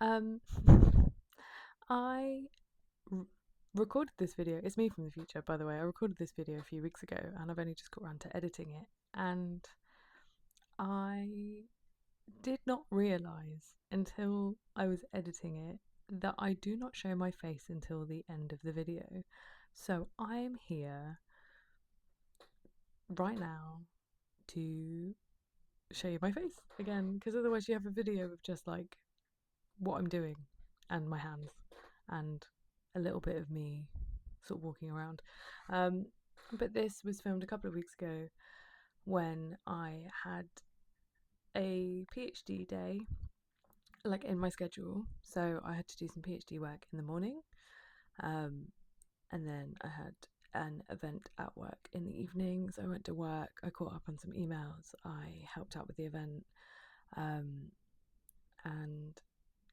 Um, I r- recorded this video. It's me from the future, by the way. I recorded this video a few weeks ago and I've only just got around to editing it. And I did not realize until I was editing it that I do not show my face until the end of the video. So I'm here right now to show you my face again, because otherwise you have a video of just like what I'm doing and my hands and a little bit of me sort of walking around. Um, but this was filmed a couple of weeks ago when I had a PhD day, like in my schedule. So I had to do some PhD work in the morning, um, and then I had an event at work in the evening. So I went to work, I caught up on some emails, I helped out with the event, um, and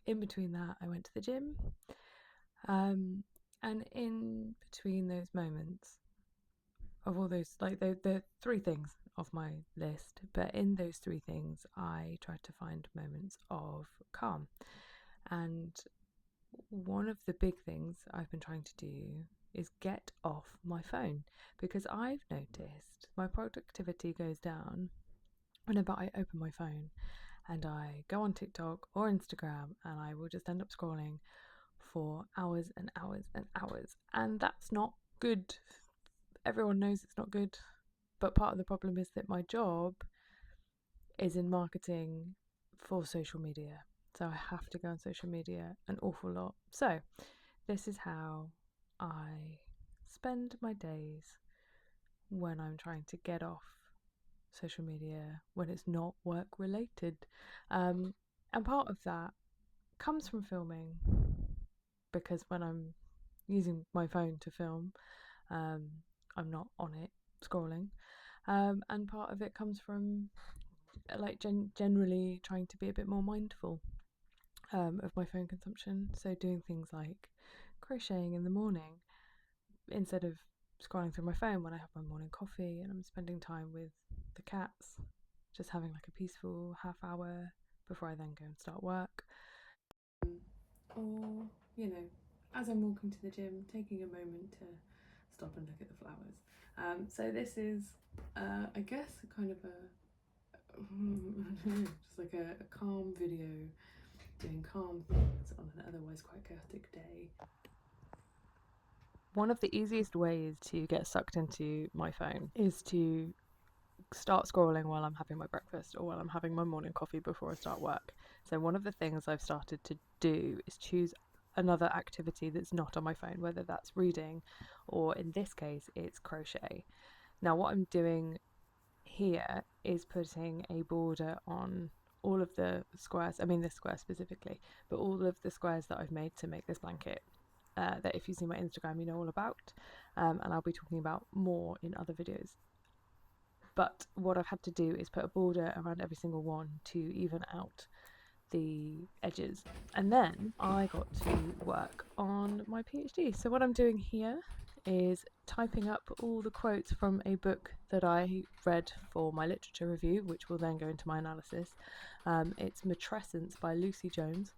in between that, I went to the gym. Um, and in between those moments, of all those, like the three things off my list, but in those three things, I tried to find moments of calm. And one of the big things I've been trying to do is get off my phone, because I've noticed my productivity goes down whenever I open my phone and I go on TikTok or Instagram and I will just end up scrolling for hours and hours and hours. And that's not good. Everyone knows it's not good. But part of the problem is that my job is in marketing for social media. So I have to go on social media an awful lot. So this is how I spend my days when I'm trying to get off social media when it's not work related. Um, and part of that comes from filming, because when I'm using my phone to film, um, I'm not on it scrolling. And part of it comes from like generally trying to be a bit more mindful of my phone consumption. So doing things like crocheting in the morning instead of scrolling through my phone when I have my morning coffee and I'm spending time with the cats, just having like a peaceful half hour before I then go and start work. Or, you know, as I'm walking to the gym, taking a moment to stop and look at the flowers. So this is, I guess, kind of just like a calm video doing calm things on an otherwise quite chaotic day. One of the easiest ways to get sucked into my phone is to start scrolling while I'm having my breakfast or while I'm having my morning coffee before I start work. So, one of the things I've started to do is choose another activity that's not on my phone, whether that's reading or in this case, it's crochet. Now, what I'm doing here is putting a border on all of the squares, I mean this square specifically, but all of the squares that I've made to make this blanket, that if you see my Instagram you know all about, and I'll be talking about more in other videos. But what I've had to do is put a border around every single one to even out the edges. And then I got to work on my PhD. So what I'm doing here is typing up all the quotes from a book that I read for my literature review, which will then go into my analysis. It's Matrescence by Lucy Jones.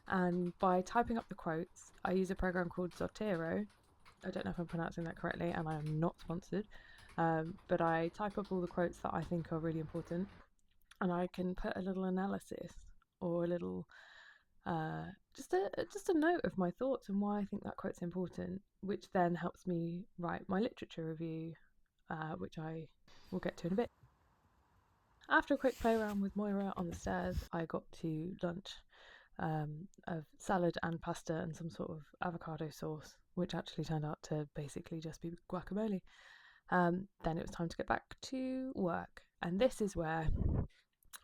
And by typing up the quotes, I use a program called Zotero. I don't know if I'm pronouncing that correctly, and I am not sponsored. But I type up all the quotes that I think are really important, and I can put a little analysis or a little just a note of my thoughts and why I think that quote's important, which then helps me write my literature review, which I will get to in a bit. After a quick play around with Moira on the stairs, I got to lunch of salad and pasta and some sort of avocado sauce, which actually turned out to basically just be guacamole. Then it was time to get back to work, and this is where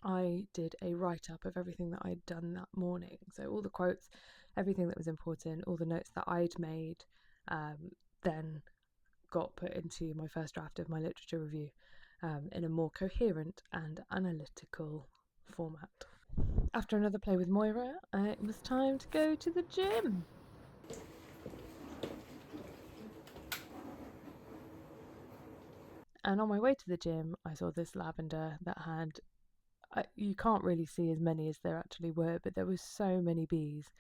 I did a write up of everything that I'd done that morning. So, all the quotes, everything that was important, all the notes that I'd made, then got put into my first draft of my literature review in a more coherent and analytical format. After another play with Moira, it was time to go to the gym. And on my way to the gym, I saw this lavender that had you can't really see as many as there actually were, but there was so many bees,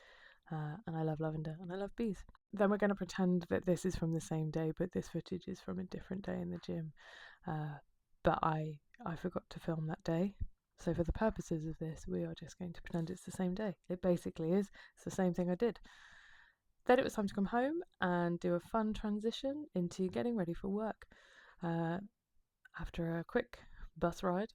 and I love lavender and I love bees. Then we're going to pretend that this is from the same day, but this footage is from a different day in the gym. But I forgot to film that day. So for the purposes of this, we are just going to pretend it's the same day. It basically is. It's the same thing I did. Then it was time to come home and do a fun transition into getting ready for work. After a quick bus ride,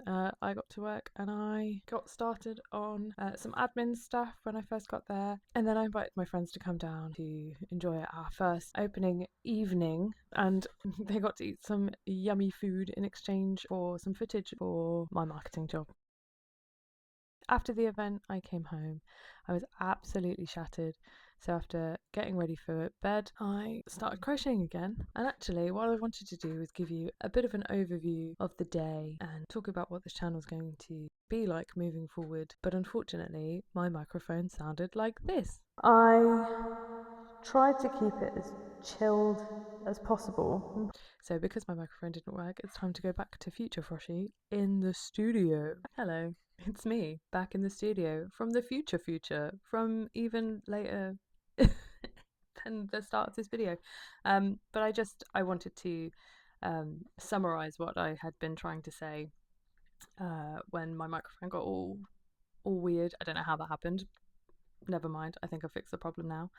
I got to work and I got started on some admin stuff when I first got there. And then I invited my friends to come down to enjoy our first opening evening. And they got to eat some yummy food in exchange for some footage for my marketing job. After the event, I came home. I was absolutely shattered. So after getting ready for bed, I started crocheting again. And actually, what I wanted to do was give you a bit of an overview of the day and talk about what this channel is going to be like moving forward. But unfortunately, my microphone sounded like this. I tried to keep it as chilled as possible. So because my microphone didn't work, it's time to go back to Future Froshy in the studio. Hello, it's me back in the studio from the future, from even later than the start of this video. But I wanted to summarize what I had been trying to say when my microphone got all weird. I don't know how that happened. Never mind. I think I fixed the problem now.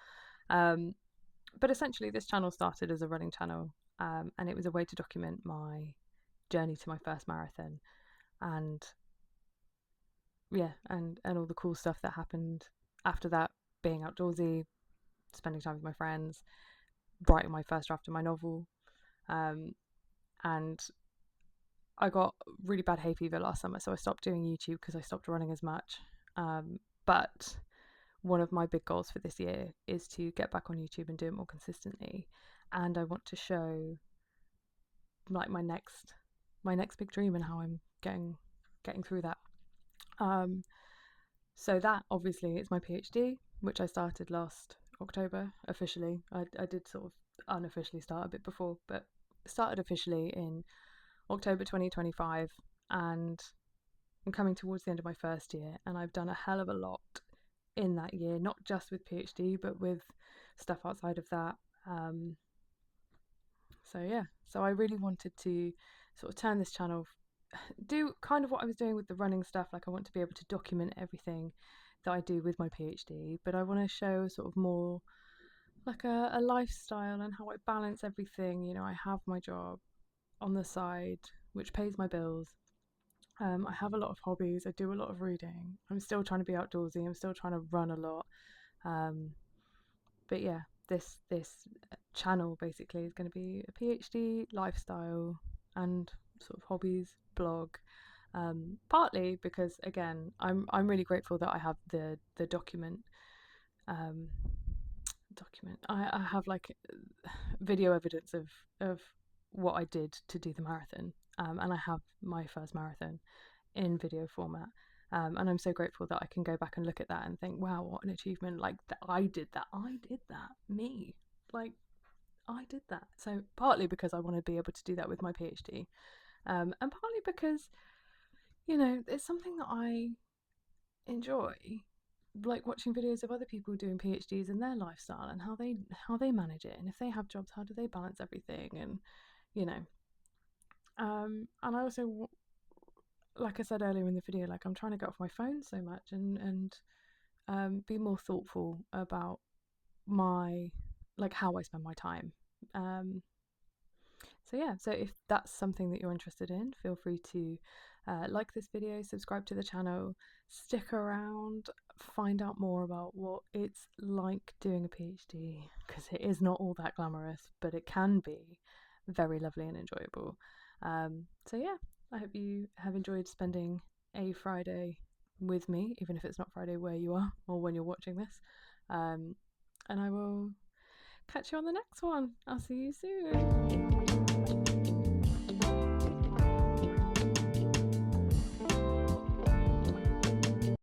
But essentially, this channel started as a running channel, and it was a way to document my journey to my first marathon, and yeah, and all the cool stuff that happened after that, being outdoorsy, spending time with my friends, writing my first draft of my novel, and I got really bad hay fever last summer, so I stopped doing YouTube because I stopped running as much. But one of my big goals for this year is to get back on YouTube and do it more consistently, and I want to show like my next big dream and how I'm getting through that. So that obviously is my PhD, which I started last October officially. I did sort of unofficially start a bit before, but started officially in October 2025, and I'm coming towards the end of my first year, and I've done a hell of a lot in that year, not just with PhD, but with stuff outside of that. So I really wanted to sort of turn this channel, do kind of what I was doing with the running stuff. Like, I want to be able to document everything that I do with my PhD, but I want to show sort of more like a lifestyle and how I balance everything. You know, I have my job on the side, which pays my bills. I have a lot of hobbies. I do a lot of reading. I'm still trying to be outdoorsy. I'm still trying to run a lot. But yeah, this channel basically is going to be a PhD, lifestyle, and sort of hobbies blog. Partly because again, I'm really grateful that I have the document. I have like video evidence of what I did to do the marathon, and I have my first marathon in video format. And I'm so grateful that I can go back and look at that and think, wow, what an achievement. Like, that I did that. Me. Like, I did that. So partly because I want to be able to do that with my PhD, and partly because, you know, it's something that I enjoy, like watching videos of other people doing PhDs and their lifestyle and how they manage it, and if they have jobs, how do they balance everything, and you know. And I also, like I said earlier in the video, like, I'm trying to get off my phone so much and be more thoughtful about my, like, how I spend my time. So yeah, so if that's something that you're interested in, feel free to like this video, subscribe to the channel, stick around, find out more about what it's like doing a PhD, because it is not all that glamorous, but it can be very lovely and enjoyable. So yeah, I hope you have enjoyed spending a Friday with me, even if it's not Friday where you are or when you're watching this. And I will catch you on the next one. I'll see you soon.